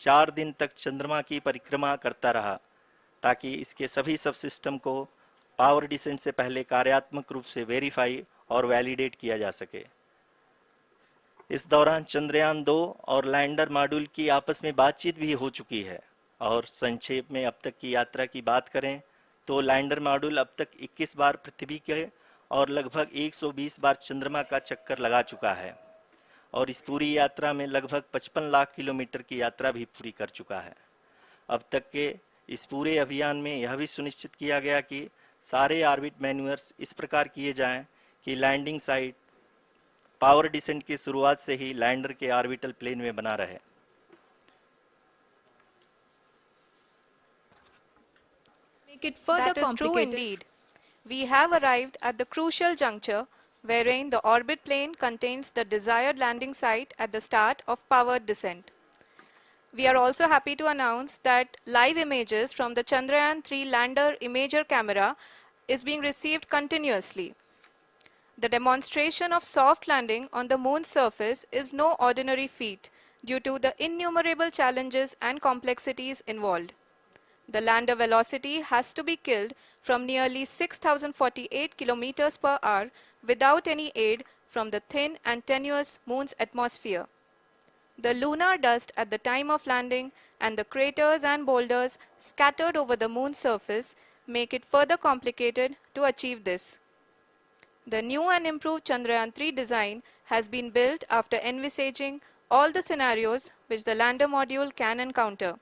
4 दिन तक चंद्रमा की परिक्रमा करता रहा ताकि इसके सभी सब सिस्टम को पावर डिसेंट से पहले कार्यात्मक रूप से वेरीफाई और वैलिडेट किया जा सके। इस दौरान चंद्रयान 2 और लैंडर मॉड्यूल की आपस में बातचीत भी हो चुकी है। और संक्षेप में अब तक की यात्रा की बात करें तो लैंडर मॉड्यूल अब तक 21 बार पृथ्वी के और लगभग 120 बार चंद्रमा का चक्कर लगा चुका है और इस पूरी यात्रा में लगभग 55 लाख किलोमीटर की यात्रा भी पूरी कर चुका है। अब तक के इस पूरे अभियान में यह भी सुनिश्चित किया गया कि सारे ऑर्बिट मैन्यूअर्स इस प्रकार किए जाएं कि लैंडिंग साइट पावर डिसेंट की शुरुआत से ही लैंडर के ऑर्बिटल प्लेन में बना रहे। Make it further That is true complicated. indeed. We have arrived at the crucial juncture wherein the orbit plane contains the desired landing site at the start of powered descent. We are also happy to announce that live images from the Chandrayaan-3 lander imager camera is being received continuously. The demonstration of soft landing on the moon's surface is no ordinary feat due to the innumerable challenges and complexities involved. The lander velocity has to be killed from nearly 6,048 kilometers per hour without any aid from the thin and tenuous moon's atmosphere. The lunar dust at the time of landing and the craters and boulders scattered over the moon's surface make it further complicated to achieve this. The new and improved Chandrayaan-3 design has been built after envisaging all the scenarios which the lander module can encounter.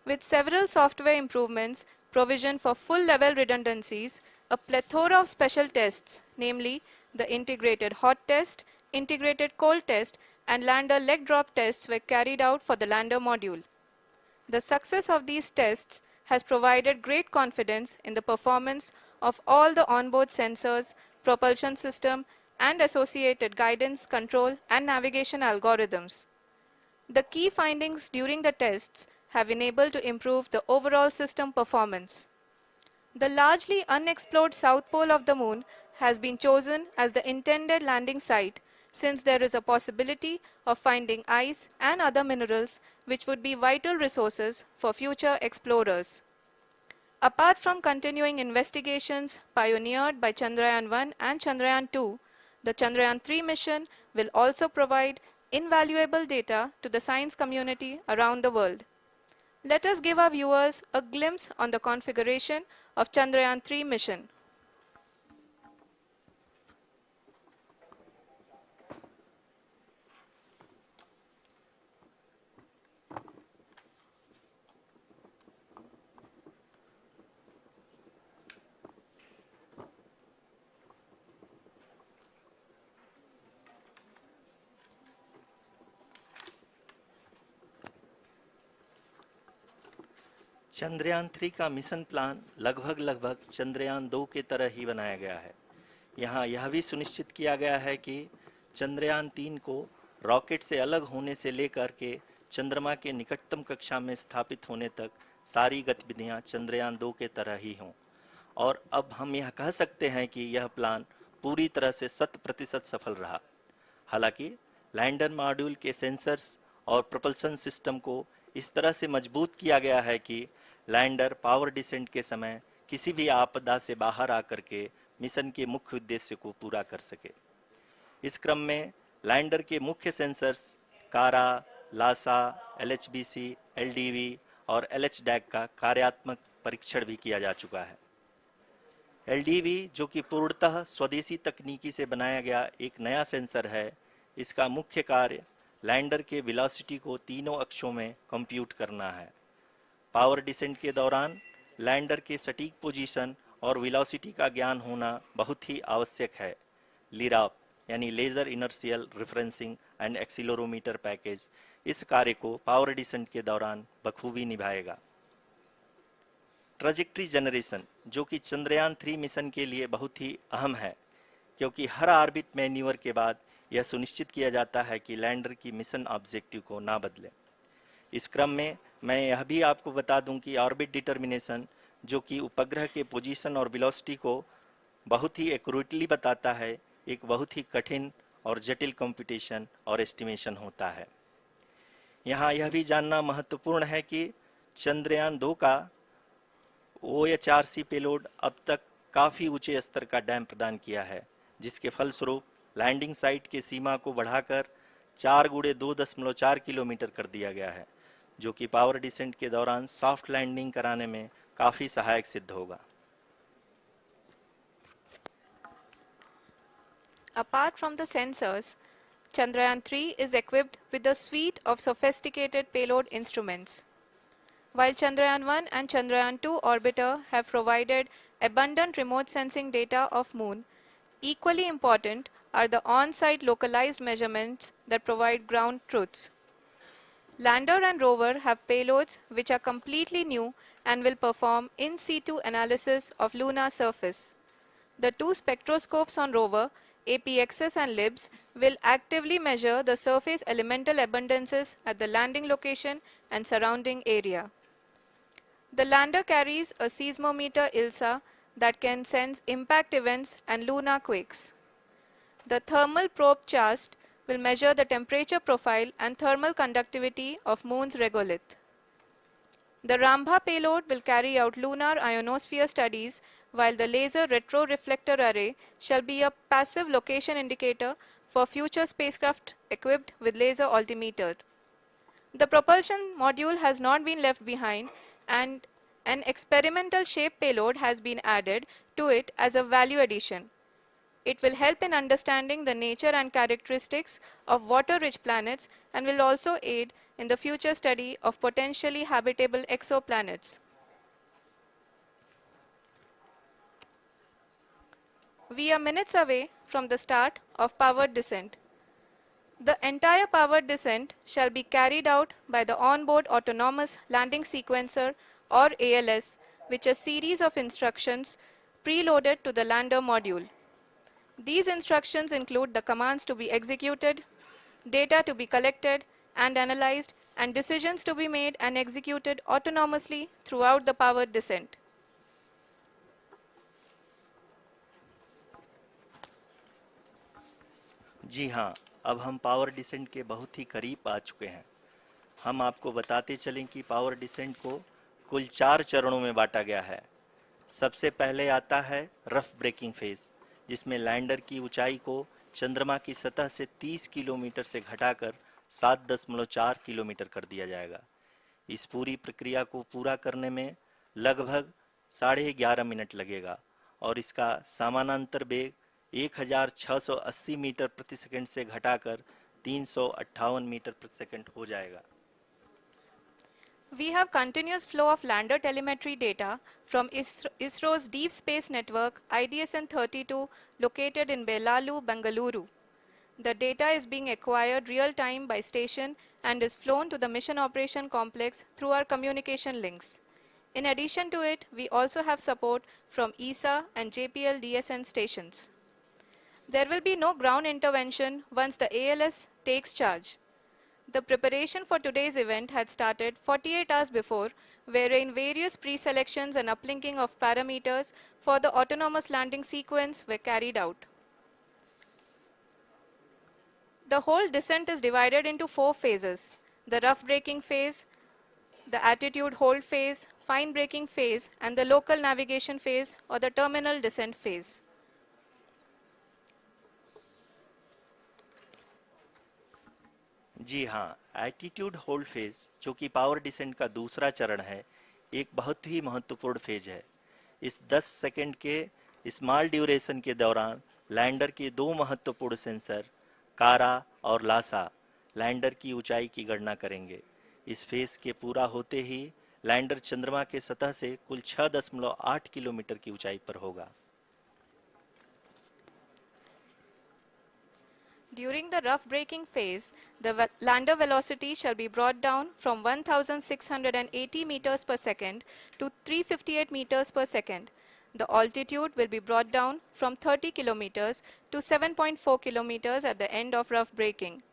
With several software improvements, provision for full-level redundancies, a plethora of special tests, namely the integrated hot test, integrated cold test, and lander leg drop tests were carried out for the lander module. The success of these tests has provided great confidence in the performance of all the onboard sensors, propulsion system, and associated guidance, control, and navigation algorithms. The key findings during the tests have enabled to improve the overall system performance. The largely unexplored south pole of the moon has been chosen as the intended landing site since there is a possibility of finding ice and other minerals which would be vital resources for future explorers. Apart from continuing investigations pioneered by Chandrayaan-1 and Chandrayaan-2, the Chandrayaan-3 mission will also provide invaluable data to the science community around the world. Let us give our viewers a glimpse on the configuration of Chandrayaan-3 mission. Chandrayaan 3 का mission plan लगभग चंद्रयान 2 के तरह ही बनाया गया है। यहाँ यह भी सुनिश्चित किया गया है कि चंद्रयान 3 को रॉकेट से अलग होने से लेकर के चंद्रमा के निकटतम कक्षा में स्थापित होने तक सारी गतिविधियां चंद्रयान 2 के तरह ही हों। और अब हम यह कह सकते हैं कि यह प्लान पूरी तरह से 100% सफल रहा। हालांकि लैंडर मॉड्यूल के सेंसर्स और प्रोपल्शन सिस्टम को इस तरह से मजबूत किया गया है कि लैंडर पावर डिसेंट के समय किसी भी आपदा से बाहर आकर के मिशन के मुख्य उद्देश्य को पूरा कर सके। इस क्रम में लैंडर के मुख्य सेंसर्स कारा, लासा, LHBC, LDV और LHDAC का कार्यात्मक परीक्षण भी किया जा चुका है। LDV जो कि पूर्णतः स्वदेशी तकनीकी से बनाया गया एक नया सेंसर है, इसका मुख्य कार्य लैंडर के वेलोसिटी को तीनों अक्षों में कंप्यूट करना है। पावर डिसेंट के दौरान लैंडर के सटीक पोजीशन और वेलोसिटी का ज्ञान होना बहुत ही आवश्यक है। लिराप यानी laser inertial referencing and accelerometer package इस कार्य को पावर डिसेंट के दौरान बखूबी निभाएगा। ट्रैजेक्टरी जनरेशन जो कि चंद्रयान 3 मिशन के लिए बहुत ही अहम है, क्योंकि हर ऑर्बिट मैन्यूवर के बाद यह सुनिश्चित किया जाता है कि लैंडर की मिशन ऑब्जेक्टिव को ना बदले। इस क्रम में मैं यह भी आपको बता दूं कि ऑर्बिट डिटर्मिनेशन जो कि उपग्रह के पोजीशन और वेलोसिटी को बहुत ही एक्यूरेटली बताता है, एक बहुत ही कठिन और जटिल कंप्यूटेशन और एस्टिमेशन होता है। यहाँ यह भी जानना महत्वपूर्ण है कि चंद्रयान 2 का OHRC पेलोड अब तक काफी ऊंचे स्तर का डैम प्रदान किया है, जिसके फलस्वरूप लैंडिंग साइट की सीमा को बढ़ाकर 4x2.4 किलोमीटर कर दिया गया है, जो कि पावर डिसेंट के दौरान सॉफ्ट लैंडिंग कराने में काफी सहायक सिद्ध होगा। Apart from the sensors, Chandrayaan-3 is equipped with a suite of sophisticated payload instruments. While Chandrayaan-1 and Chandrayaan-2 orbiter have provided abundant remote sensing data of Moon, equally important are the on-site localized measurements that provide ground truths. Lander and rover have payloads which are completely new and will perform in situ analysis of lunar surface. The two spectroscopes on rover, APXS and LIBS, will actively measure the surface elemental abundances at the landing location and surrounding area. The lander carries a seismometer ILSA that can sense impact events and lunar quakes. The thermal probe CHAST will measure the temperature profile and thermal conductivity of Moon's regolith. The Rambha payload will carry out lunar ionosphere studies, while the laser retroreflector array shall be a passive location indicator for future spacecraft equipped with laser altimeter. The propulsion module has not been left behind, and an experimental shape payload has been added to it as a value addition. It will help in understanding the nature and characteristics of water-rich planets and will also aid in the future study of potentially habitable exoplanets. We are minutes away from the start of powered descent. The entire powered descent shall be carried out by the onboard autonomous landing sequencer, or ALS, which is a series of instructions preloaded to the lander module. These instructions include the commands to be executed, data to be collected and analyzed, and decisions to be made and executed autonomously throughout the powered descent. जी हाँ, अब हम power descent के बहुत ही करीब आ चुके हैं। हम आपको बताते चलें कि पावर डिसेंट को कुल 4 चरणों में बांटा गया है। सबसे पहले आता है रफ ब्रेकिंग फेज, जिसमें लैंडर की ऊंचाई को चंद्रमा की सतह से 30 किलोमीटर से घटाकर 7.4 किलोमीटर कर दिया जाएगा। इस पूरी प्रक्रिया को पूरा करने में लगभग 11.5 मिनट लगेगा और इसका समानांतर वेग 1680 मीटर प्रति सेकंड से घटाकर 358 मीटर प्रति सेकंड हो जाएगा। We have continuous flow of lander telemetry data from ISRO's Deep Space Network IDSN-32 located in Belalu, Bengaluru. The data is being acquired real-time by station and is flown to the Mission Operation Complex through our communication links. In addition to it, we also have support from ESA and JPL DSN stations. There will be no ground intervention once the ALS takes charge. The preparation for today's event had started 48 hours before, wherein various pre-selections and uplinking of parameters for the autonomous landing sequence were carried out. The whole descent is divided into 4 phases: the rough braking phase, the attitude hold phase, fine braking phase, and the local navigation phase or the terminal descent phase. जी हाँ, attitude hold phase, जो कि power descent का दूसरा चरण है, एक बहुत ही महत्वपूर्ण फेज है। इस 10 सेकंड के स्मॉल ड्यूरेशन के दौरान लैंडर के 2 महत्वपूर्ण सेंसर कारा और लासा लैंडर की ऊंचाई की गणना करेंगे। इस फेज के पूरा होते ही लैंडर चंद्रमा के सतह से कुल 6.8 किलोमीटर की ऊंचाई पर होगा। During the rough braking phase, the lander velocity shall be brought down from 1680 meters per second to 358 meters per second. The altitude will be brought down from 30 kilometers to 7.4 kilometers at the end of rough braking.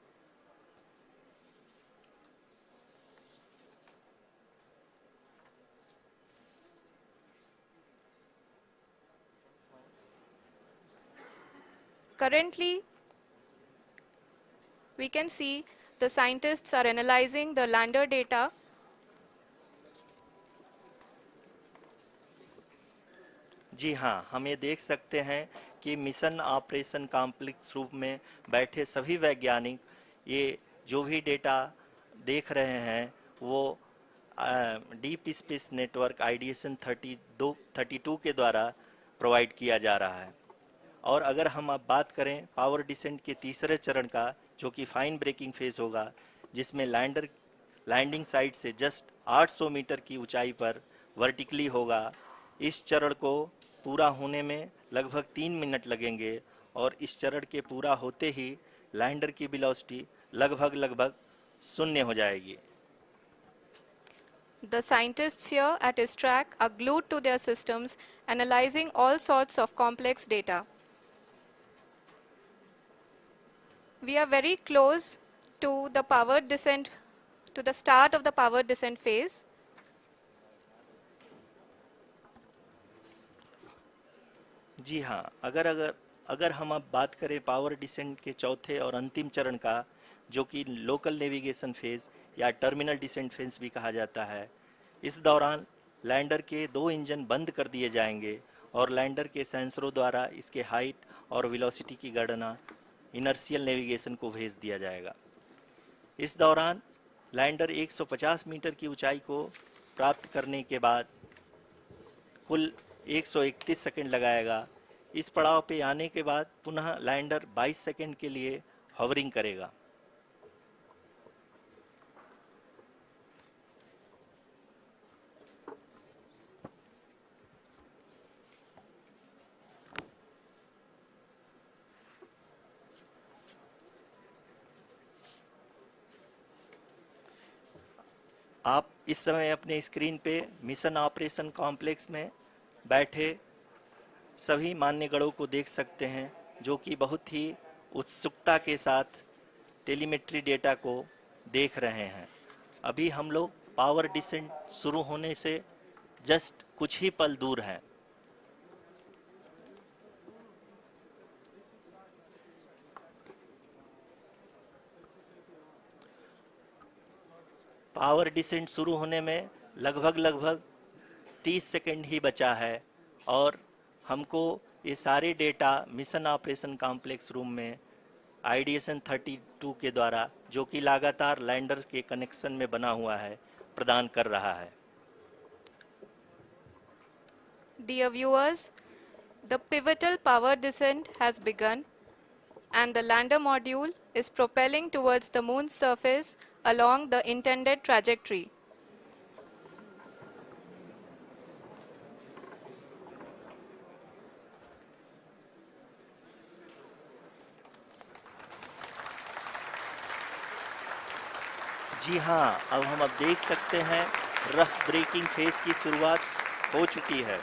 Currently, we can see the scientists are analyzing the lander data. जी हाँ, हम ये देख सकते हैं कि mission operation complex रूप में बैठे सभी वैज्ञानिक ये जो भी डेटा देख रहे हैं वो डीप स्पेस नेटवर्क आइडिएशन 32 के द्वारा प्रोवाइड किया जा रहा है। और अगर हम अब बात करें पावर डिसेंट के तीसरे चरण का, जो कि फाइन ब्रेकिंग फेज होगा, जिसमें लैंडिंग साइट से जस्ट 800 मीटर की ऊंचाई पर वर्टिकली होगा। इस चरण को पूरा होने में लगभग 3 मिनट लगेंगे और इस चरण के पूरा होते ही लैंडर की वेलोसिटी लगभग शून्य हो जाएगी। The scientists here at his track are glued to their systems, analyzing all sorts of complex data. We are very close to the powered descent, to the start of the powered descent phase. जी हाँ, अगर हम अब बात करें power descent के चौथे और अंतिम चरण का, जो कि लोकल नेविगेशन फेज या टर्मिनल डिसेंट फेज भी कहा जाता है, इस दौरान लैंडर के 2 इंजन बंद कर दिए जाएंगे और लैंडर के सेंसरों द्वारा इसके हाइट और वेलोसिटी की गणना इनर्शियल नेविगेशन को भेज दिया जाएगा। इस दौरान लैंडर 150 मीटर की ऊंचाई को प्राप्त करने के बाद कुल 131 सेकंड लगाएगा। इस पड़ाव पे आने के बाद पुनः लैंडर 22 सेकंड के लिए हॉवरिंग करेगा। आप इस समय अपने स्क्रीन पे मिशन ऑपरेशन कॉम्प्लेक्स में बैठे सभी मान्यगणों को देख सकते हैं, जो कि बहुत ही उत्सुकता के साथ टेलीमेट्री डेटा को देख रहे हैं। अभी हम लोग पावर डिसेंट शुरू होने से जस्ट कुछ ही पल दूर हैं। पावर डिसेंट शुरू होने में लगभग 30 सेकंड ही बचा है और हमको ये सारे data mission operation complex room में आइडिएशन 32 के द्वारा, जो कि लगातार लैंडर के कनेक्शन में बना हुआ है, प्रदान कर रहा है। Dear viewers, the pivotal power descent has begun and the lander module is propelling towards the moon's surface along the intended trajectory. जी हाँ, अब हम देख सकते हैं रफ ब्रेकिंग फेज की शुरुआत हो चुकी है।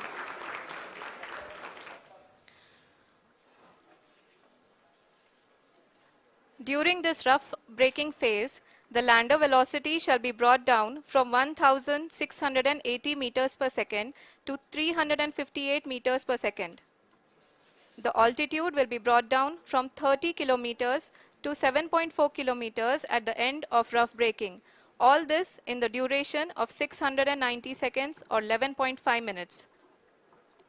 During this rough braking phase, the lander velocity shall be brought down from 1680 meters per second to 358 meters per second. The altitude will be brought down from 30 kilometers to 7.4 kilometers at the end of rough braking. All this in the duration of 690 seconds or 11.5 minutes.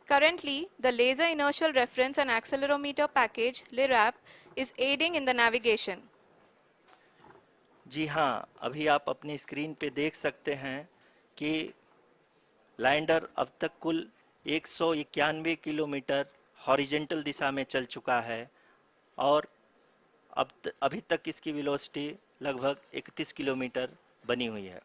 Currently, the Laser Inertial Reference and Accelerometer package (LIRAP) is aiding in the navigation. जी हाँ, अभी आप अपनी screen पे देख सकते हैं कि lander अब तक कुल 191 किलोमीटर हॉरिजेंटल दिशा में चल चुका है और अभी तक इसकी वेलोसिटी लगभग 31 किलोमीटर बनी हुई है।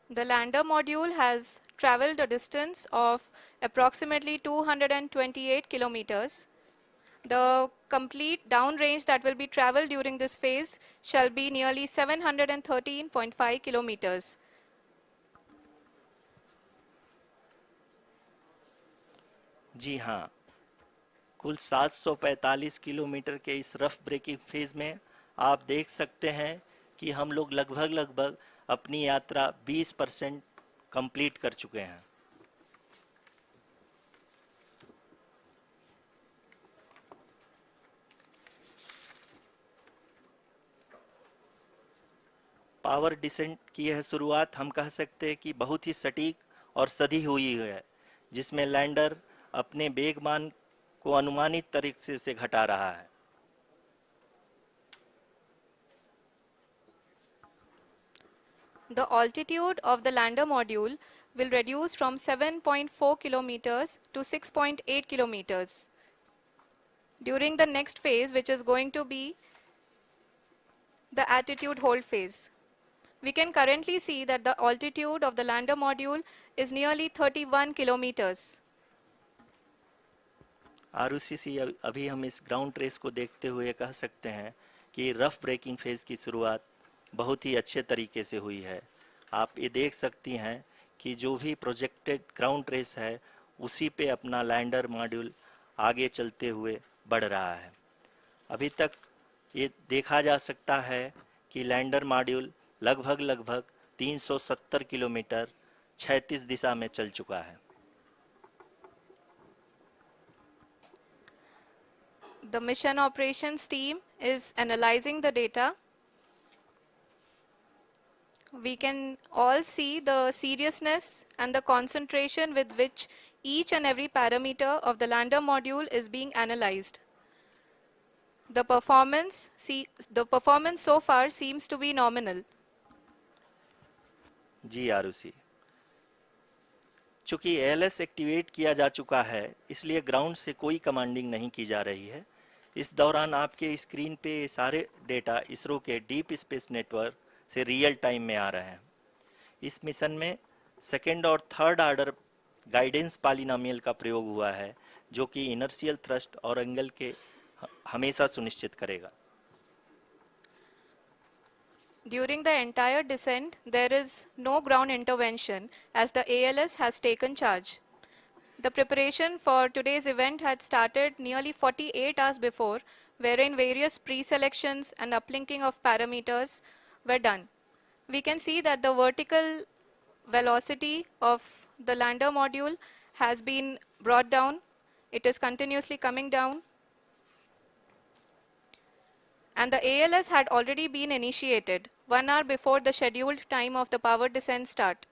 The lander module has traveled a distance of approximately 228 kilometers. The complete downrange that will be traveled during this phase shall be nearly 713.5 kilometers. जी हाँ, कुल 745 किलोमीटर के इस रफ ब्रेकिंग फेज में आप देख सकते हैं कि हम लोग लगभग अपनी यात्रा 20% कंप्लीट कर चुके हैं। पावर डिसेंट की यह शुरुआत हम कह सकते हैं कि बहुत ही सटीक और सधी हुई है, जिसमें लैंडर अपने वेगमान को अनुमानित तरीके से घटा रहा है। The altitude of the lander module will reduce from 7.4 kilometers to 6.8 kilometers during the next phase, which is going to be the attitude hold phase. We can currently see that the altitude of the lander module is nearly 31 kilometers. आरयूसीसी अभी हम इस ground trace को देखते हुए कह सकते हैं कि रफ ब्रेकिंग फेज की शुरुआत बहुत ही अच्छे तरीके से हुई है। आप ये देख सकती हैं कि जो भी प्रोजेक्टेड ग्राउंड ट्रेस है उसी पे अपना लैंडर मॉड्यूल आगे चलते हुए बढ़ रहा है। अभी तक ये देखा जा सकता है कि लैंडर मॉड्यूल लगभग 370 किलोमीटर क्षैतिज दिशा में चल चुका है। The mission operations team is analyzing the data. We can all see the seriousness and the concentration with which each and every parameter of the lander module is being analyzed. The performance so far seems to be nominal. जी आरुषि, चूंकि ALS activate किया जा चुका है इसलिए ground से कोई commanding नहीं की जा रही है। इस दौरान आपके स्क्रीन पे सारे डेटा इसरो के डीप स्पेस नेटवर्क से रियल टाइम में आ रहे हैं। इस मिशन में सेकेंड और थर्ड ऑर्डर गाइडेंस पॉलिनोमियल का प्रयोग हुआ है, जो कि इनर्शियल थ्रस्ट और एंगल के हमेशा सुनिश्चित करेगा। During the entire descent, there is no ground intervention as the ALS has taken charge. The preparation for today's event had started nearly 48 hours before, wherein various pre-selections and uplinking of parameters were done. We can see that the vertical velocity of the lander module has been brought down. It is continuously coming down. And the ALS had already been initiated 1 hour before the scheduled time of the power descent start.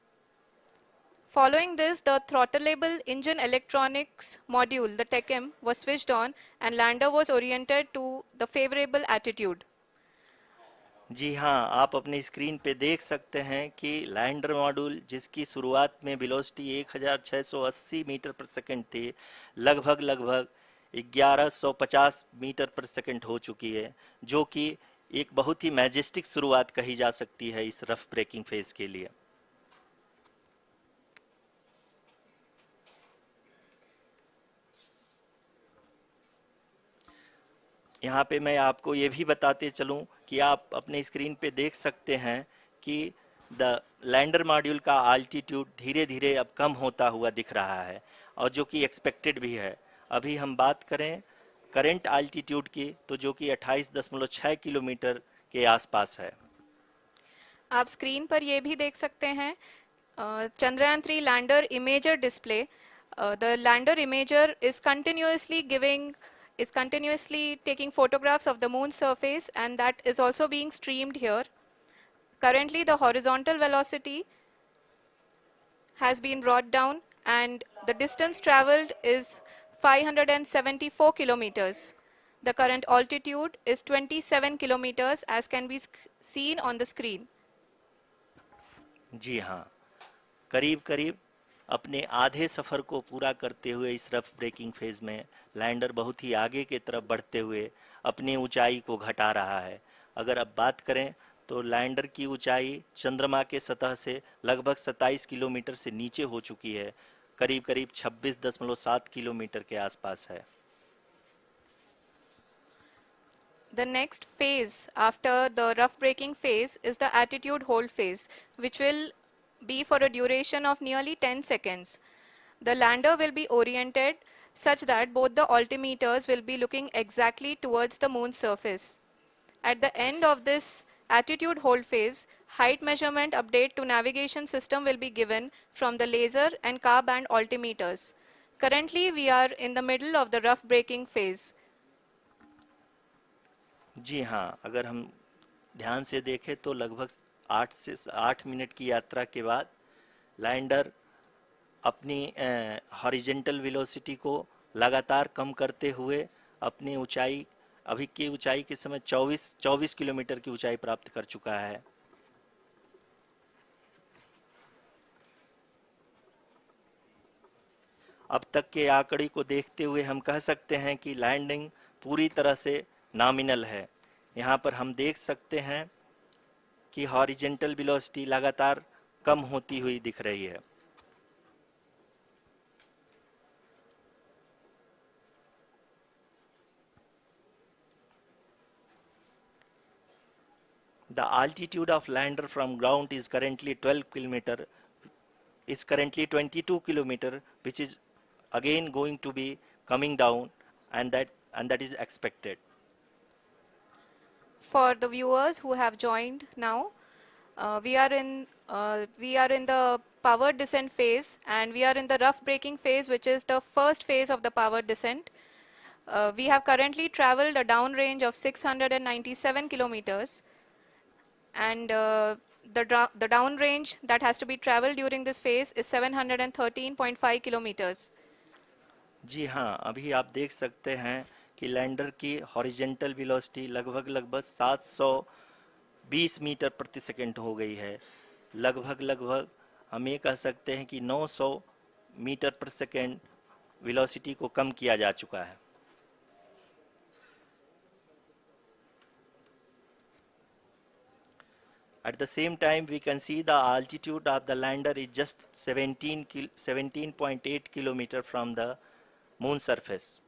Following this, the throttleable engine electronics module, the TECM, was switched on and lander was oriented to the favorable attitude. जी हाँ, आप अपनी screen पे देख सकते हैं कि lander module जिसकी शुरुआत में वेलोसिटी 1680 मीटर पर सेकंड थी, लगभग 1150 मीटर पर सेकंड हो चुकी है, जो कि एक बहुत ही मैजेस्टिक शुरुआत कही जा सकती है इस रफ ब्रेकिंग फेज के लिए। यहाँ पे मैं आपको ये भी बताते चलूं कि आप अपने स्क्रीन पे देख सकते हैं कि द लैंडर मॉड्यूल का आल्टीट्यूड धीरे धीरे अब कम होता हुआ दिख रहा है, और जो कि एक्सपेक्टेड भी है। अभी हम बात करें करंट आल्टीट्यूड की, तो जो कि 28.6 किलोमीटर के आसपास है। आप स्क्रीन पर ये भी देख सकते हैं Chandrayaan-3 lander imager display. The lander imager is continuously taking photographs of the moon's surface, and that is also being streamed here. Currently, the horizontal velocity has been brought down and the distance traveled is 574 kilometers. The current altitude is 27 kilometers as can be seen on the screen. जी हाँ, करीब करीब अपने आधे सफ़र को पूरा करते हुए इस रफ ब्रेकिंग फेज में लैंडर बहुत ही आगे की तरफ बढ़ते हुए अपनी ऊंचाई को घटा रहा है। अगर अब बात करें तो लैंडर की ऊंचाई चंद्रमा के सतह से लगभग 27 किलोमीटर से नीचे हो चुकी है, करीब करीब 26.7 किलोमीटर के आसपास है। The next phase after the rough braking phase is the attitude hold phase, which will be for a duration of nearly 10 seconds. The lander will be oriented such that both the altimeters will be looking exactly towards the moon's surface. At the end of this attitude hold phase, height measurement update to navigation system will be given from the laser and car band altimeters. Currently, we are in the middle of the rough braking phase. जी हाँ, अगर हम ध्यान से देखें तो लगभग 8 minute की यात्रा के बाद लैंडर अपनी हॉरिजेंटल वेलोसिटी को लगातार कम करते हुए अपनी ऊंचाई, अभी की ऊंचाई के समय 24 किलोमीटर की ऊंचाई प्राप्त कर चुका है। अब तक के आंकड़े को देखते हुए हम कह सकते हैं कि लैंडिंग पूरी तरह से नॉमिनल है। यहाँ पर हम देख सकते हैं कि हॉरिजेंटल वेलोसिटी लगातार कम होती हुई दिख रही है। The altitude of lander from ground is currently 22 kilometer, which is again going to be coming down, and that is expected. For the viewers who have joined now, we are in the power descent phase, and we are in the rough braking phase, which is the first phase of the power descent. We have currently traveled a downrange of 697 kilometers, and the downrange that has to be traveled during this phase is 713.5 kilometers. जी हाँ, अभी आप देख सकते हैं कि lander की horizontal velocity लगभग 720 metre प्रति सेकंड हो गई है। लगभग हम ये कह सकते हैं कि 900 मीटर प्रति सेकंड वेलोसिटी को कम किया जा चुका है। At the same time, we can see the altitude of the lander is just 17.8 kilometer from the moon surface,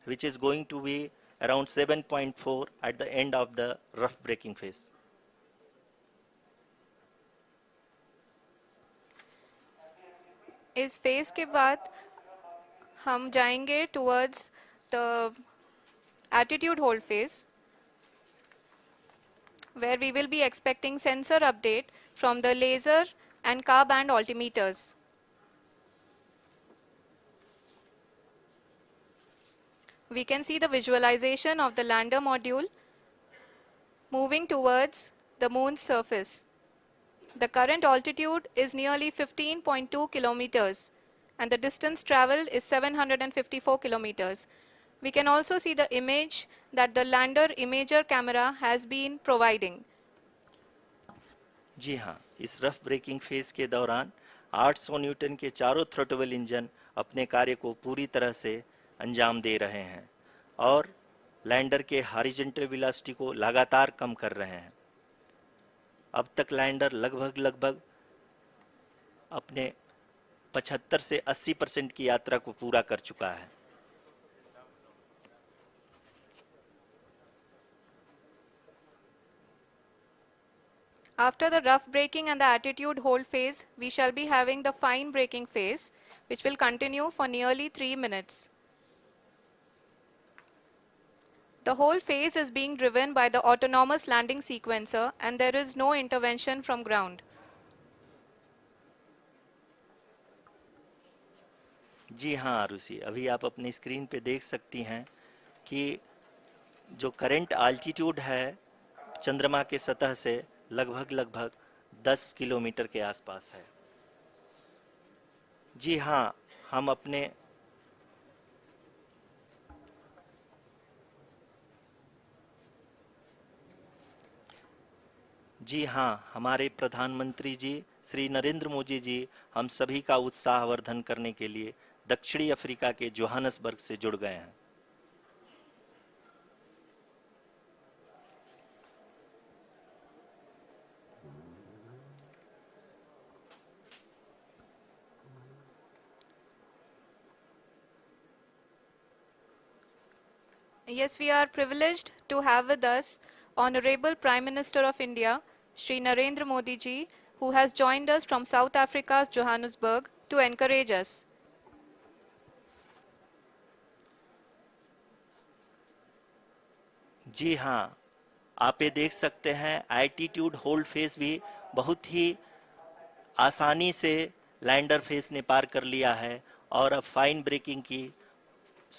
which is going to be around 7.4 at the end of the rough braking phase. इस phase के बाद हम जाएंगे towards the attitude hold phase, where we will be expecting sensor update from the laser and car band altimeters. We can see the visualization of the lander module moving towards the moon's surface. The current altitude is nearly 15.2 kilometers, and the distance traveled is 754 kilometers. We can also see the image that the lander imager camera has been providing. जी हाँ, इस rough breaking phase के दौरान 800 Newton के चारों throttle engine अपने कार्य को पूरी तरह से अंजाम दे रहे हैं और लैंडर के हॉरिजॉन्टल वेलोसिटी को लगातार कम कर रहे हैं। अब तक लैंडर लगभग अपने 75 से 80% की यात्रा को पूरा कर चुका है। After the rough braking and the attitude hold phase, we shall be having the fine braking phase, which will continue for nearly 3 minutes. The whole phase is being driven by the autonomous landing sequencer, and there is no intervention from ground. जी हाँ आरुषि, अभी आप अपनी screen पे देख सकती हैं कि जो करंट आल्टीट्यूड है चंद्रमा के सतह से लगभग 10 किलोमीटर के आसपास है। जी हाँ, हम अपने जी हाँ, हमारे प्रधानमंत्री जी श्री नरेंद्र मोदी जी हम सभी का उत्साहवर्धन करने के लिए दक्षिणी अफ्रीका के जोहानसबर्ग से जुड़ गए हैं। Yes, we are privileged to have with us Honorable Prime Minister of India, Shri Narendra Modi ji, who has joined us from South Africa's Johannesburg to encourage us. जी हाँ, आप ये देख सकते हैं एल्टीट्यूड होल्ड फेज भी बहुत ही आसानी से लैंडर फेज ने पार कर लिया है और अब फाइन ब्रेकिंग की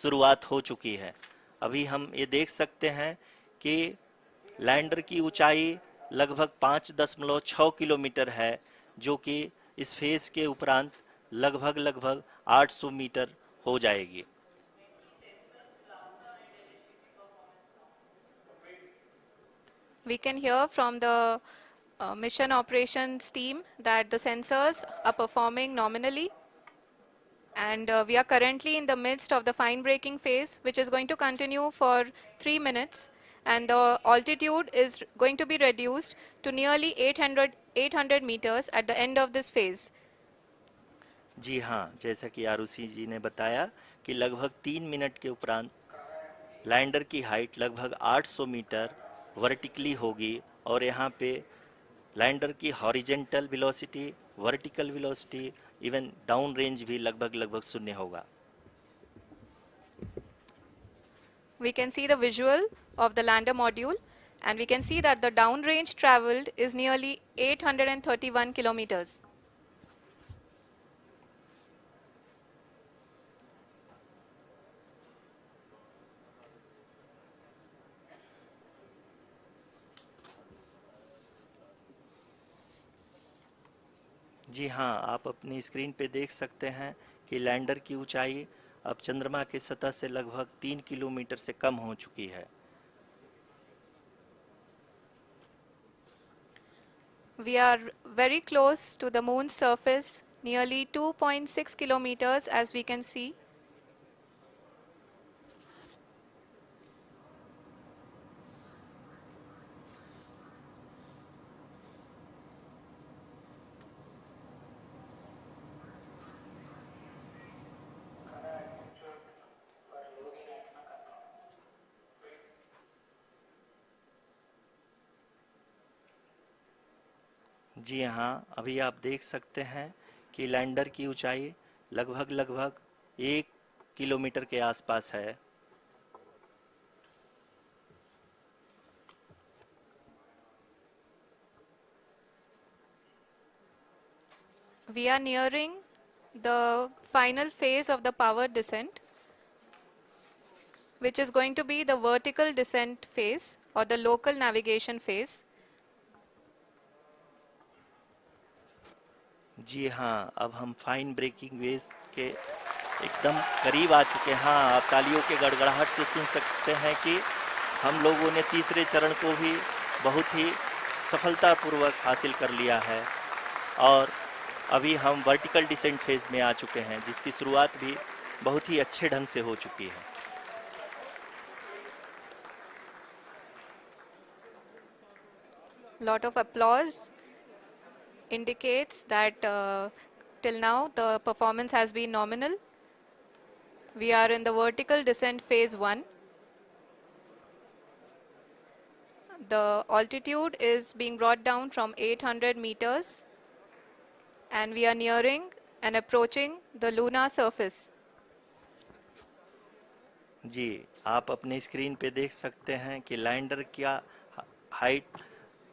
शुरुआत हो चुकी है। अभी हम ये देख सकते हैं कि लैंडर की ऊंचाई लगभग 5.6 किलोमीटर है, जो कि इस फेज के उपरांत लगभग लगभग 800 मीटर हो जाएगी। We can hear from the mission operations team that the sensors are performing nominally, and we are currently in the midst of the fine braking phase, which is going to continue for 3 minutes, and the altitude is going to be reduced to nearly 800 meters at the end of this phase. जी हाँ, जैसा कि आरुषि जी ने बताया कि लगभग 3 minute के उपरांत lander की हाइट लगभग 800 मीटर वर्टिकली होगी, और यहाँ पे लैंडर की horizontal velocity, vertical velocity, even down range भी लगभग लगभग शून्य होगा। We can see the visual of the lander module, and we can see that the downrange traveled is nearly 831 kilometers. जी हाँ, आप अपनी स्क्रीन पे देख सकते हैं कि लैंडर की ऊंचाई अब चंद्रमा की सतह से लगभग 3 किलोमीटर से कम हो चुकी है। We are very close to the moon's surface, nearly 2.6 kilometers as we can see. जी हाँ, अभी आप देख सकते हैं कि लैंडर की ऊंचाई लगभग लगभग 1 किलोमीटर के आसपास है। We are nearing the final phase of the power descent, which is going to be the vertical descent phase or the local navigation phase. जी हाँ, अब हम फाइन ब्रेकिंग वेव के एकदम करीब आ चुके हैं। हाँ, आप तालियों के गड़गड़ाहट से सुन सकते हैं कि हम लोगों ने तीसरे चरण को भी बहुत ही सफलतापूर्वक हासिल कर लिया है, और अभी हम वर्टिकल डिसेंट फेज में आ चुके हैं, जिसकी शुरुआत भी बहुत ही अच्छे ढंग से हो चुकी है। Lot of applause indicates that till now the performance has been nominal. We are in the vertical descent phase 1. The altitude is being brought down from 800 meters, and we are nearing and approaching the lunar surface. जी, आप अपने screen पे देख सकते हैं कि lander का height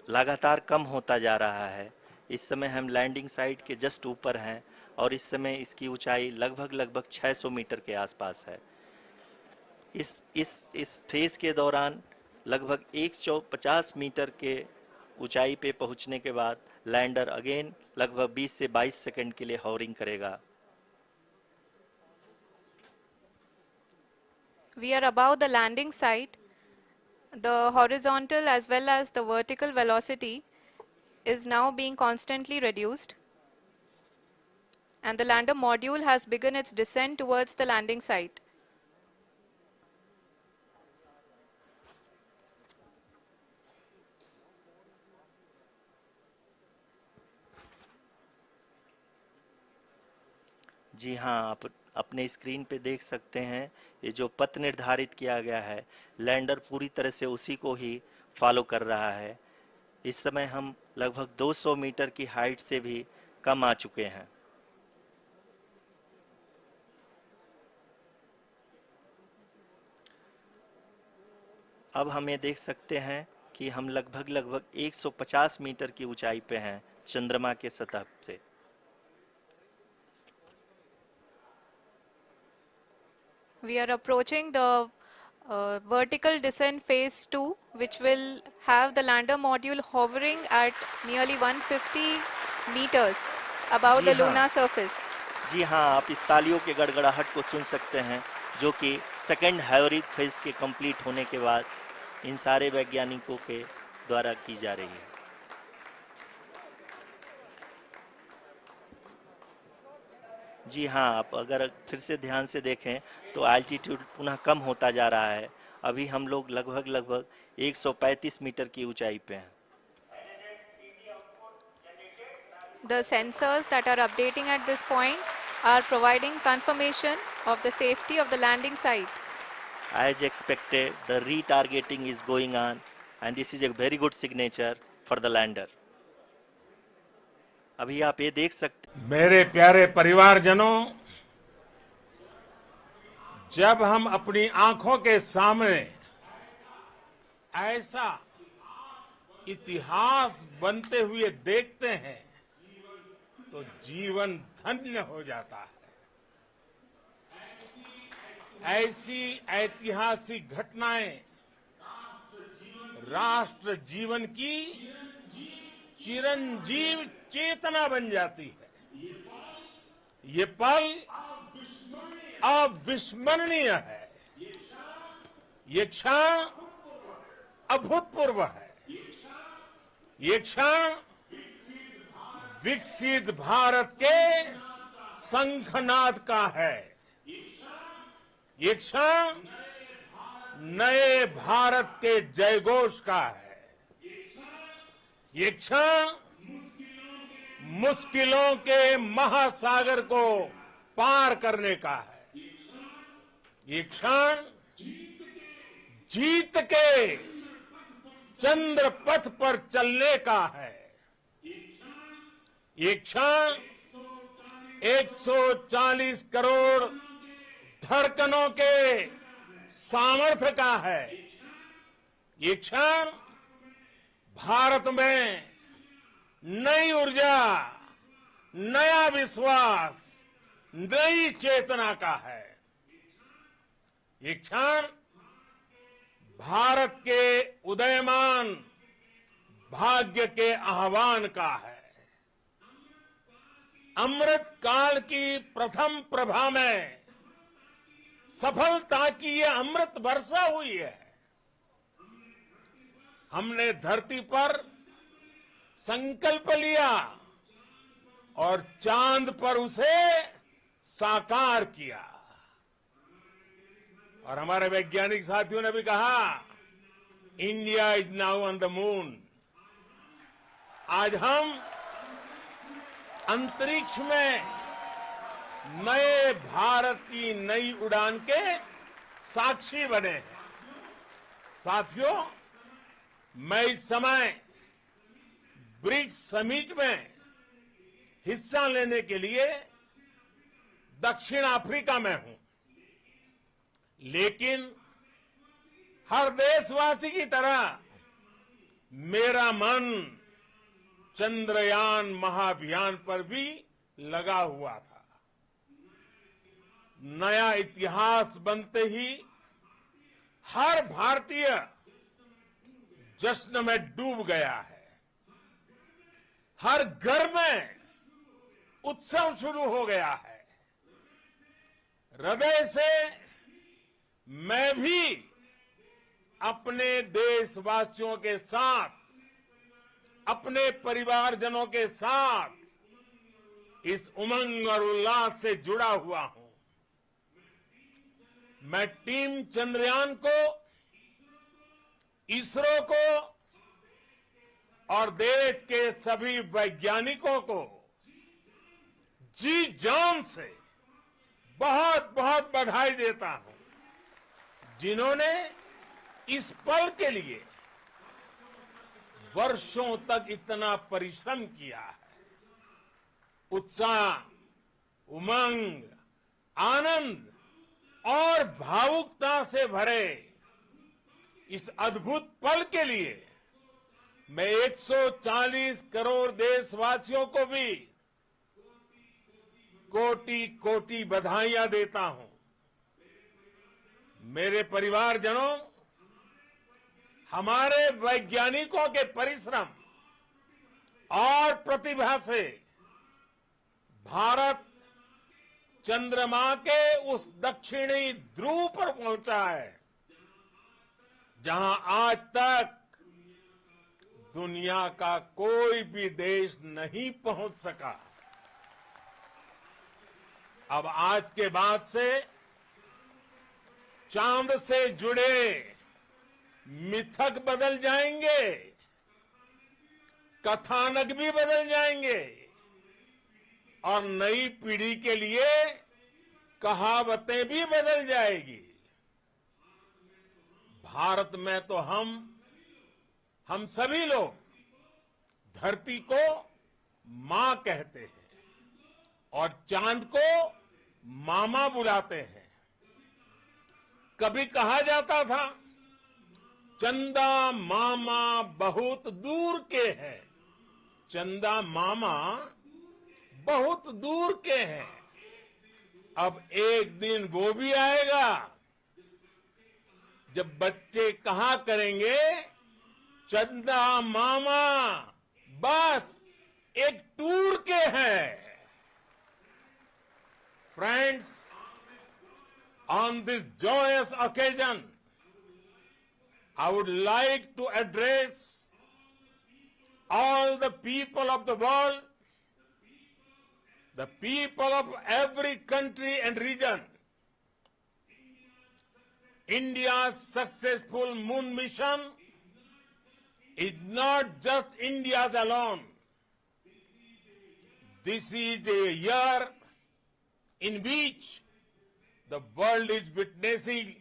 लगातार कम होता जा रहा है। इस समय हम लैंडिंग साइट के जस्ट ऊपर हैं, और इस समय इसकी ऊंचाई लगभग लगभग 600 मीटर के आसपास है। इस फेज के दौरान लगभग 150 मीटर के ऊंचाई पे पहुंचने के बाद लैंडर अगेन लगभग 20 से 22 सेकंड के लिए हॉवरिंग करेगा। We are above the landing site. The horizontal as well as the vertical velocity is now being constantly reduced, and the lander module has begun its descent towards the landing site. जी हाँ, आप अपने screen पे देख सकते हैं, ये जो पथ निर्धारित किया गया है, लैंडर पूरी तरह से उसी को ही फॉलो कर रहा है। इस समय हम लगभग 200 मीटर की हाइट से भी कम आ चुके हैं। अब हम ये देख सकते हैं कि हम लगभग लगभग 150 मीटर की ऊंचाई पे हैं चंद्रमा के सतह से। We are approaching the vertical descent phase 2, which will have the lander module hovering at nearly 150 meters above ji the हाँ। lunar surface. जी हाँ, आप इस तालियों के गड़गड़ाहट को सुन सकते हैं, जो कि सेकंड हैवरिक फेज के कंप्लीट होने के बाद इन सारे वैज्ञानिकों के द्वारा की जा रही है। जी हाँ, आप अगर फिर से ध्यान से देखें तो एल्टीट्यूड पुनः कम होता जा रहा है। अभी हम लोग लगभग 135 मीटर की ऊंचाई पे हैं। The sensors that are updating at this point are providing confirmation of the safety of the landing site. As expected, the retargeting is going on and this is a very good signature for the lander. अभी आप ये देख सकते हैं। मेरे प्यारे परिवारजनों, जब हम अपनी आंखों के सामने ऐसा इतिहास बनते हुए देखते हैं तो जीवन धन्य हो जाता है। ऐसी ऐतिहासिक घटनाएं राष्ट्र जीवन की चिरंजीव चेतना बन जाती है। ये पल अविस्मरणीय है। ये क्षण अभूतपूर्व है। ये क्षण विकसित भारत के शंखनाद का है। ये क्षण नए भारत के जयघोष का है। ये क्षण मुश्किलों के महासागर को पार करने का है। ये क्षण जीत के चंद्र पथ पर चलने का है। ये क्षण 140 करोड़ धड़कनों के सामर्थ्य का है। ये क्षण भारत में नई ऊर्जा, नया विश्वास, नई चेतना का है। ये क्षण भारत के उदयमान भाग्य के आह्वान का है। अमृत काल की प्रथम प्रभा में सफलता की ये अमृत वर्षा हुई है। हमने धरती पर संकल्प लिया और चांद पर उसे साकार किया। और हमारे वैज्ञानिक साथियों ने भी कहा, India is now on the moon. आज हम अंतरिक्ष में नए भारत की नई उड़ान के साक्षी बने हैं। साथियों, मैं इस समय ब्रिक्स समिट में हिस्सा लेने के लिए दक्षिण अफ्रीका में हूं, लेकिन हर देशवासी की तरह मेरा मन चंद्रयान महाअभियान पर भी लगा हुआ था। नया इतिहास बनते ही हर भारतीय जश्न में डूब गया है। हर घर में उत्सव शुरू हो गया है। हृदय से मैं भी अपने देशवासियों के साथ, अपने परिवारजनों के साथ इस उमंग और उल्लास से जुड़ा हुआ हूं। मैं टीम चंद्रयान को, इसरो को और देश के सभी वैज्ञानिकों को जी जान से बहुत बहुत बधाई देता हूं, जिन्होंने इस पल के लिए वर्षों तक इतना परिश्रम किया है। उत्साह, उमंग, आनंद और भावुकता से भरे इस अद्भुत पल के लिए मैं 140 करोड़ देशवासियों को भी कोटि कोटि बधाइयां देता हूं। मेरे परिवारजनों, हमारे वैज्ञानिकों के परिश्रम और प्रतिभा से भारत चंद्रमा के उस दक्षिणी ध्रुव पर पहुंचा है जहां आज तक दुनिया का कोई भी देश नहीं पहुंच सका। अब आज के बाद से चांद से जुड़े मिथक बदल जाएंगे, कथानक भी बदल जाएंगे और नई पीढ़ी के लिए कहावतें भी बदल जाएगी। भारत में तो हम सभी लोग धरती को मां कहते हैं और चांद को मामा बुलाते हैं। कभी कहा जाता था चंदा मामा बहुत दूर के हैं, चंदा मामा बहुत दूर के हैं। अब एक दिन वो भी आएगा जब बच्चे कहा करेंगे चंदा मामा बस एक टूर के हैं। Friends, on this joyous occasion, I would like to address all the people of the world, the people of every country and region. India's successful moon mission is not just India's alone. This is a year in which the world is witnessing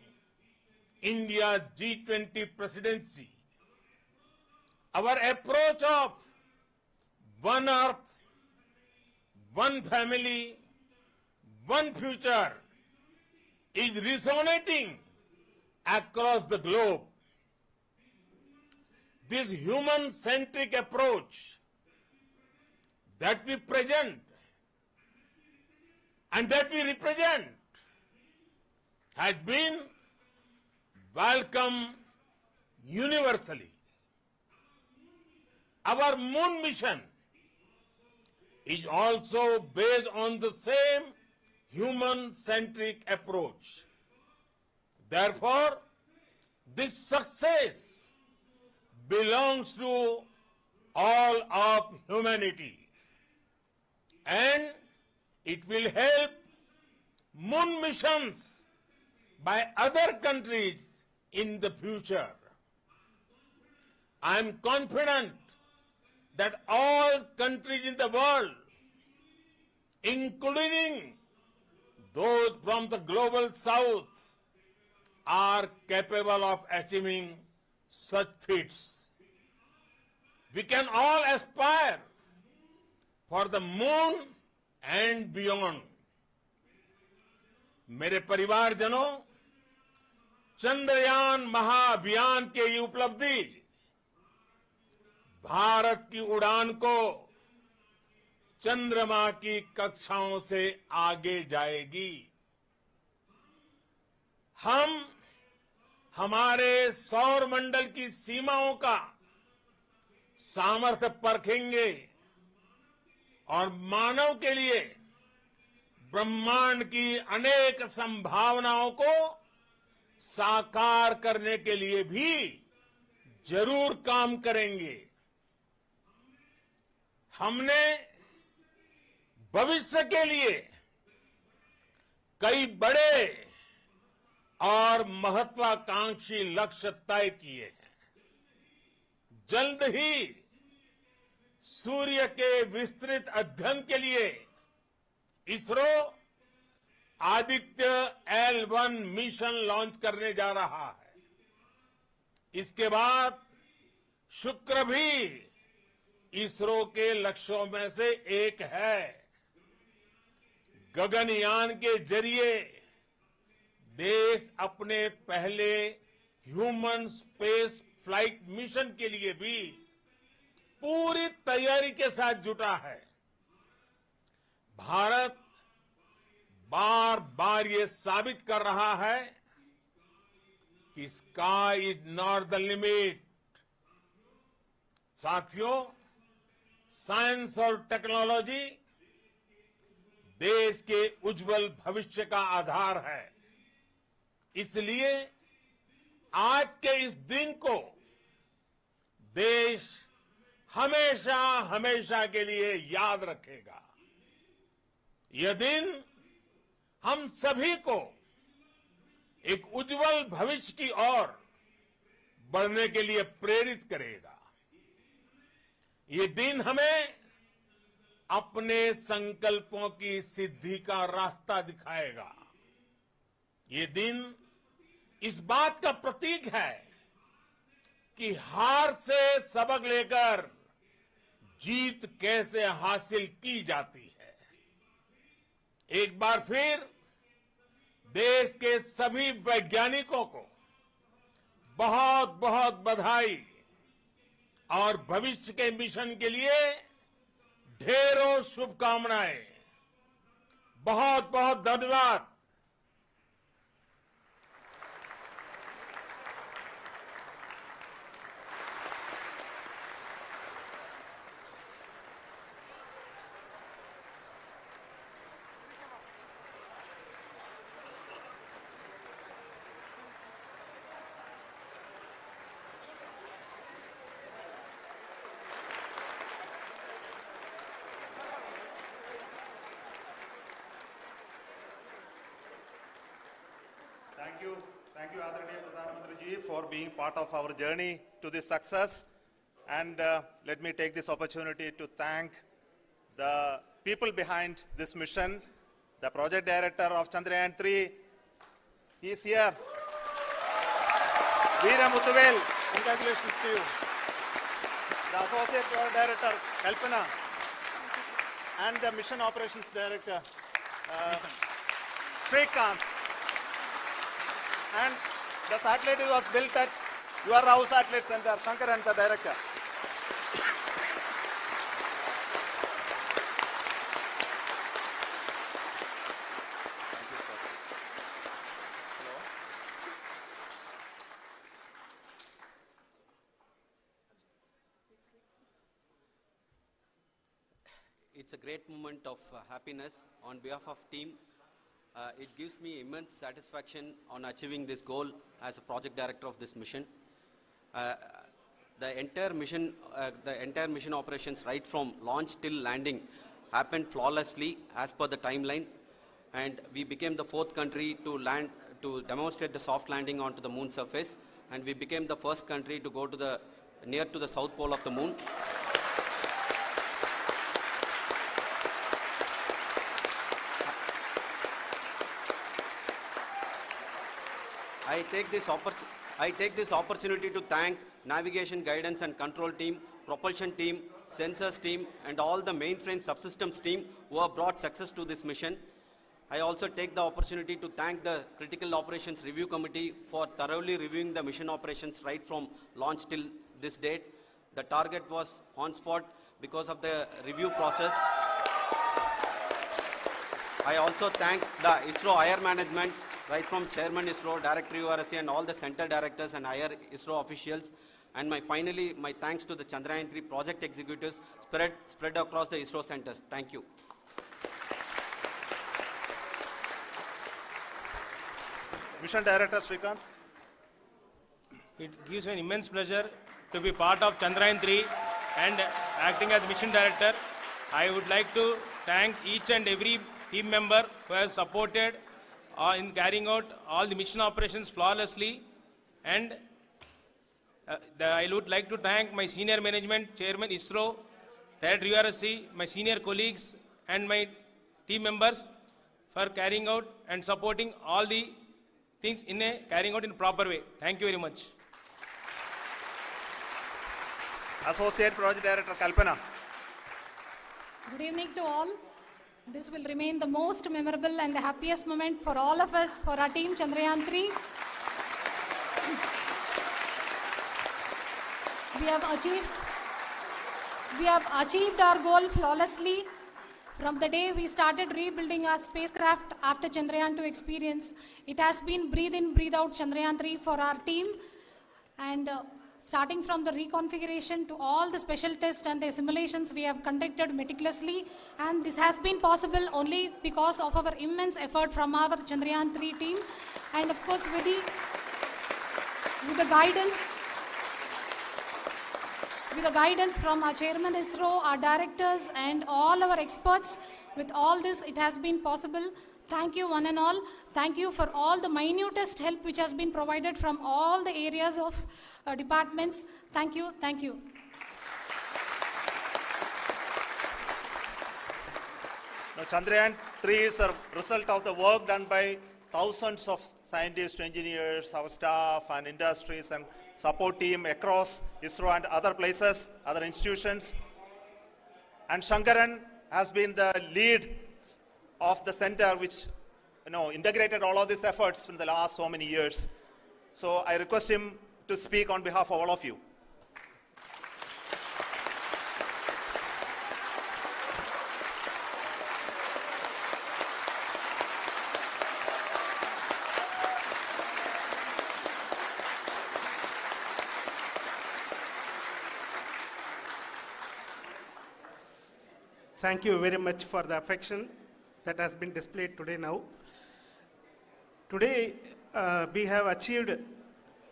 India's G20 presidency. Our approach of one earth, one family, one future is resonating across the globe. This human-centric approach that we present and that we represent has been welcomed universally. Our moon mission is also based on the same human-centric approach. Therefore, this success belongs to all of humanity, and it will help moon missions by other countries in the future. I am confident that all countries in the world, including those from the global south, are capable of achieving such feats. We can all aspire for the moon and beyond. मेरे परिवारजनों, चंद्रयान महाअभियान की ये उपलब्धि भारत की उड़ान को चंद्रमा की कक्षाओं से आगे जाएगी। हम हमारे सौर मंडल की सीमाओं का सामर्थ्य परखेंगे और मानव के लिए ब्रह्मांड की अनेक संभावनाओं को साकार करने के लिए भी जरूर काम करेंगे। हमने भविष्य के लिए कई बड़े और महत्वाकांक्षी लक्ष्य तय किए हैं। जल्द ही सूर्य के विस्तृत अध्ययन के लिए ISRO Aditya L1 mission launch करने जा रहा है। इसके बाद शुक्र भी इसरो के लक्ष्यों में से एक है। गगनयान के जरिए देश अपने पहले ह्यूमन स्पेस फ्लाइट मिशन के लिए भी पूरी तैयारी के साथ जुटा है। भारत बार बार ये साबित कर रहा है कि sky is not the limit. साथियों, साइंस और टेक्नोलॉजी देश के उज्जवल भविष्य का आधार है। इसलिए आज के इस दिन को देश हमेशा हमेशा के लिए याद रखेगा। यह दिन हम सभी को एक उज्जवल भविष्य की ओर बढ़ने के लिए प्रेरित करेगा। ये दिन हमें अपने संकल्पों की सिद्धि का रास्ता दिखाएगा। ये दिन इस बात का प्रतीक है कि हार से सबक लेकर जीत कैसे हासिल की जाती है। एक बार फिर देश के सभी वैज्ञानिकों को बहुत बहुत बधाई और भविष्य के मिशन के लिए ढेरों शुभकामनाएं। बहुत बहुत धन्यवाद। Thank you, Adharaniya Pradhan Mantri ji, for being part of our journey to this success. And let me take this opportunity to thank the people behind this mission, the project director of Chandrayaan-3. He is here. Veera Muthuvel, congratulations to you. The associate project director, Kalpana, and the mission operations director, Srikanth. And the satellite was built at your house satellite center, Shankar and the director. Thank you, sir. Hello. It's a great moment of happiness on behalf of team. It gives me immense satisfaction on achieving this goal as a project director of this mission. The entire mission operations right from launch till landing happened flawlessly as per the timeline, and we became the 4th country to land, to demonstrate the soft landing onto the moon surface, and we became the first country to go to near to the south pole of the moon. I take this opportunity to thank navigation, guidance and control team, propulsion team, sensors team and all the mainframe subsystems team who have brought success to this mission. I also take the opportunity to thank the Critical Operations Review Committee for thoroughly reviewing the mission operations right from launch till this date. The target was on spot because of the review process. I also thank the ISRO higher management, right from Chairman ISRO, Director URSC and all the center directors and higher ISRO officials. And finally, my thanks to the Chandrayaan-3 project executives spread across the ISRO centers. Thank you. Mission Director Srikanth. It gives me an immense pleasure to be part of Chandrayaan-3 and acting as Mission Director. I would like to thank each and every team member who has supported in carrying out all the mission operations flawlessly, and I would like to thank my senior management, Chairman ISRO, Director URSC, my senior colleagues and my team members for carrying out and supporting all the things carrying out in a proper way. Thank you very much. Associate Project Director Kalpana. Good evening to all. This will remain the most memorable and the happiest moment for all of us, for our team Chandrayaan-3. We have achieved our goal flawlessly. From the day we started rebuilding our spacecraft after Chandrayaan-2 experience, it has been breathe in, breathe out Chandrayaan-3 for our team. And starting from the reconfiguration to all the special tests and the simulations we have conducted meticulously. And this has been possible only because of our immense effort from our Chandrayaan-3 team. And of course, with the guidance from our chairman ISRO, our directors, and all our experts. With all this, it has been possible. Thank you, one and all. Thank you for all the minutest help which has been provided from all the areas of departments. Thank you. Thank you. Now, Chandrayaan-3 is a result of the work done by thousands of scientists, engineers, our staff, and industries, and support team across ISRO and other places, other institutions. And Shankaran has been the lead of the center which integrated all of these efforts in the last so many years. So I request him to speak on behalf of all of you. Thank you very much for the affection that has been displayed today now. Today, we have achieved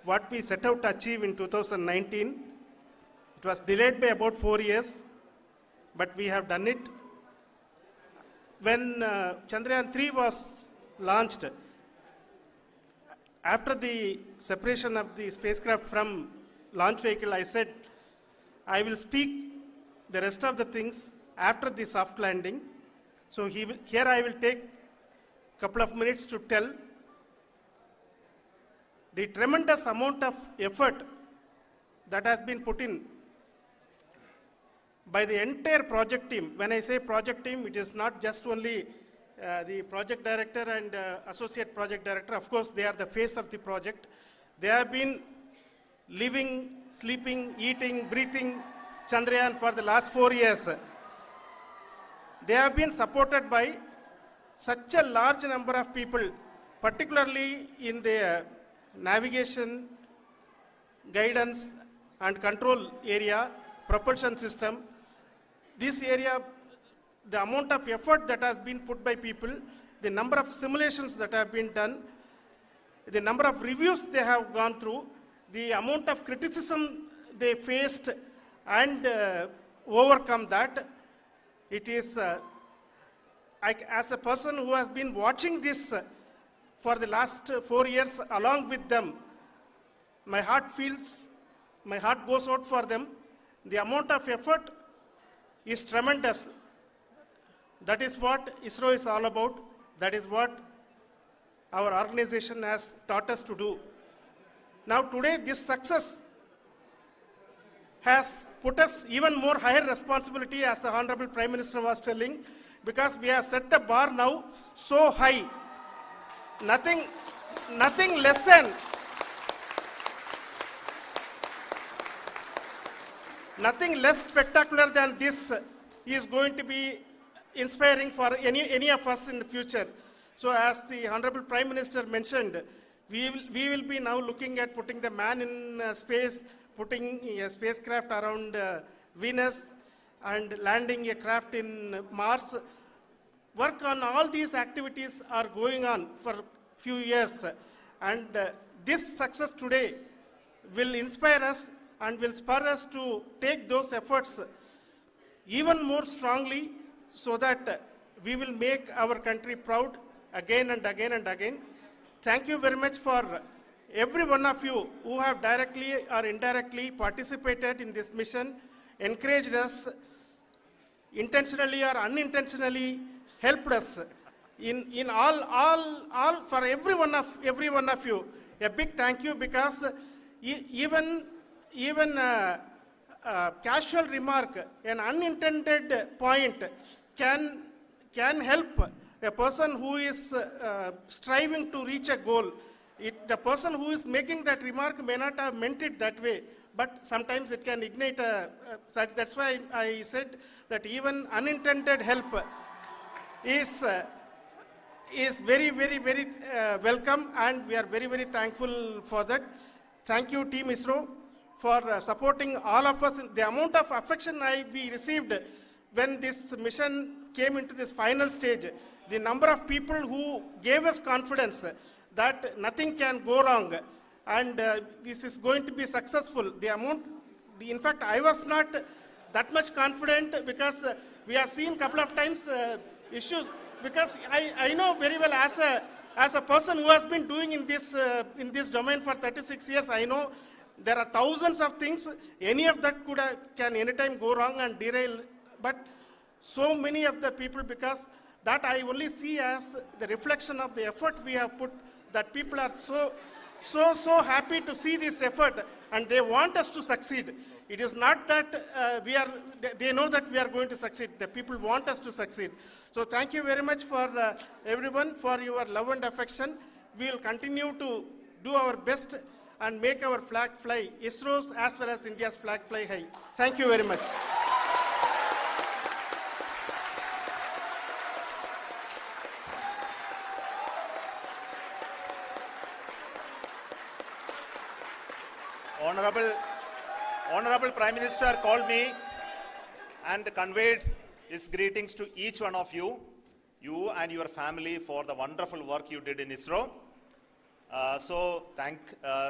what we set out to achieve in 2019. It was delayed by about 4 years, but we have done it. When Chandrayaan-3 was launched, after the separation of the spacecraft from launch vehicle, I said, I will speak the rest of the things after the soft landing. So here I will take a couple of minutes to tell the tremendous amount of effort that has been put in by the entire project team. When I say project team, it is not just only the project director and associate project director. Of course, they are the face of the project. They have been living, sleeping, eating, breathing Chandrayaan for the last 4 years. They have been supported by such a large number of people, particularly in the navigation, guidance and control area, propulsion system. This area, the amount of effort that has been put by people, the number of simulations that have been done, the number of reviews they have gone through, the amount of criticism they faced and overcome that. It is, as a person who has been watching this for the last 4 years along with them, my heart goes out for them. The amount of effort is tremendous. That is what ISRO is all about. That is what our organization has taught us to do. Now today, this success has put us even more higher responsibility, as the Honorable Prime Minister was telling, because we have set the bar now so high. Nothing less spectacular than this is going to be inspiring for any of us in the future. So as the Honorable Prime Minister mentioned, we will be now looking at putting the man in space, putting a spacecraft around Venus and landing a craft in Mars. Work on all these activities are going on for few years, and this success today will inspire us and will spur us to take those efforts even more strongly, so that we will make our country proud again and again and again. Thank you very much for every one of you who have directly or indirectly participated in this mission, encouraged us, intentionally or unintentionally helped us in all for every one of you. A big thank you, because even casual remark, an unintended point can help a person who is striving to reach a goal. The person who is making that remark may not have meant it that way, but sometimes it can ignite that's why I said that even unintended help is very welcome, and we are very thankful for that. Thank you, Team ISRO, for supporting all of us. The amount of affection we received when this mission came into this final stage, the number of people who gave us confidence that nothing can go wrong, and this is going to be successful. In fact, I was not that much confident, because we have seen a couple of times issues, because I know very well, as a person who has been doing in this domain for 36 years, I know there are thousands of things. Any of that can anytime go wrong and derail. But so many of the people, because that I only see as the reflection of the effort we have put, that people are so happy to see this effort, and they want us to succeed. It is not that they know that we are going to succeed. The people want us to succeed. So thank you very much for everyone, for your love and affection. We will continue to do our best and make our flag fly, ISRO's as well as India's flag fly high. Thank you very much. Honorable Prime Minister called me and conveyed his greetings to each one of you and your family, for the wonderful work you did in ISRO.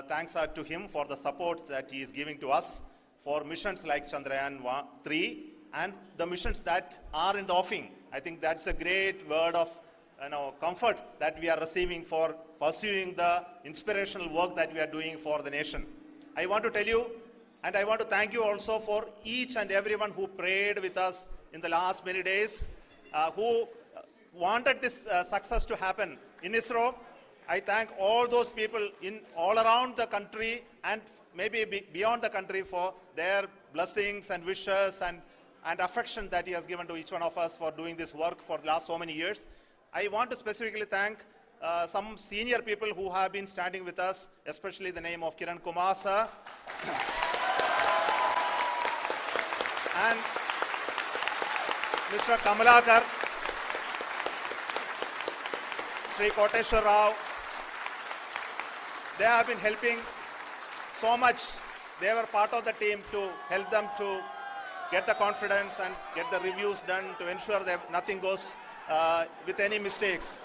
Thanks are to him for the support that he is giving to us for missions like Chandrayaan-3 and the missions that are in the offing. I think that's a great word of comfort that we are receiving for pursuing the inspirational work that we are doing for the nation. I want to tell you, and I want to thank you also for each and everyone who prayed with us in the last many days, who wanted this success to happen in ISRO. I thank all those people all around the country and maybe beyond the country for their blessings and wishes and affection that he has given to each one of us for doing this work for the last so many years. I want to specifically thank some senior people who have been standing with us, especially the name of Kiran Kumar sir and Mr. Kamalakar, Sri Koteshwar Rao. They have been helping so much. They were part of the team to help them to get the confidence and get the reviews done to ensure that nothing goes with any mistakes.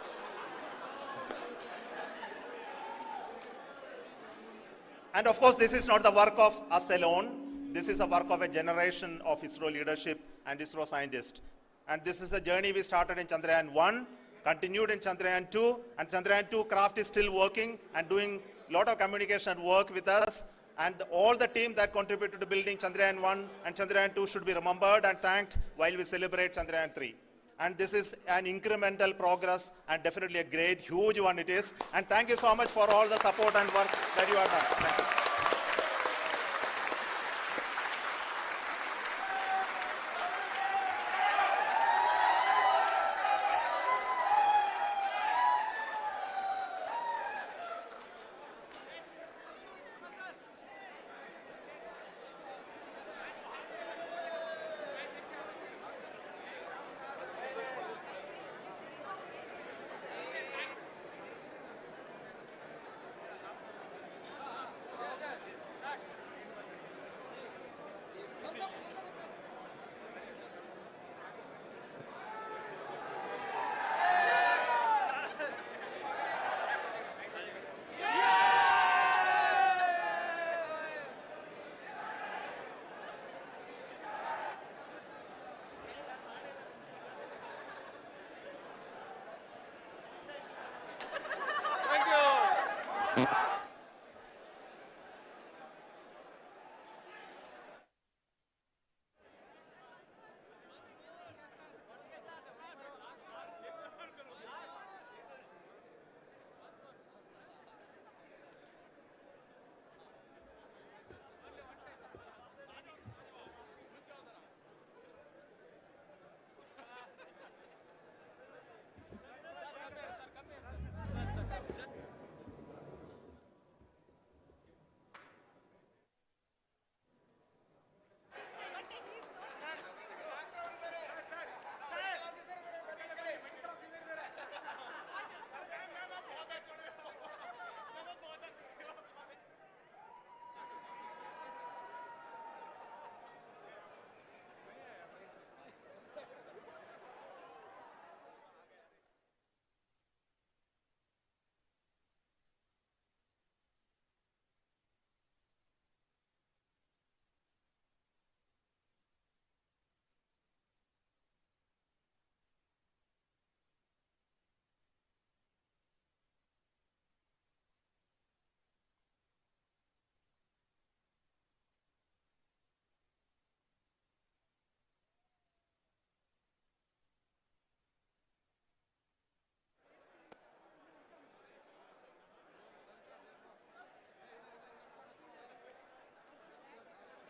And of course, this is not the work of us alone. This is a work of a generation of ISRO leadership and ISRO scientists. And this is a journey we started in Chandrayaan-1, continued in Chandrayaan-2, and Chandrayaan-2 craft is still working and doing a lot of communication work with us. And all the team that contributed to building Chandrayaan-1 and Chandrayaan-2 should be remembered and thanked while we celebrate Chandrayaan-3. And this is an incremental progress and definitely a great, huge one it is. And thank you so much for all the support and work that you have done. Thank you.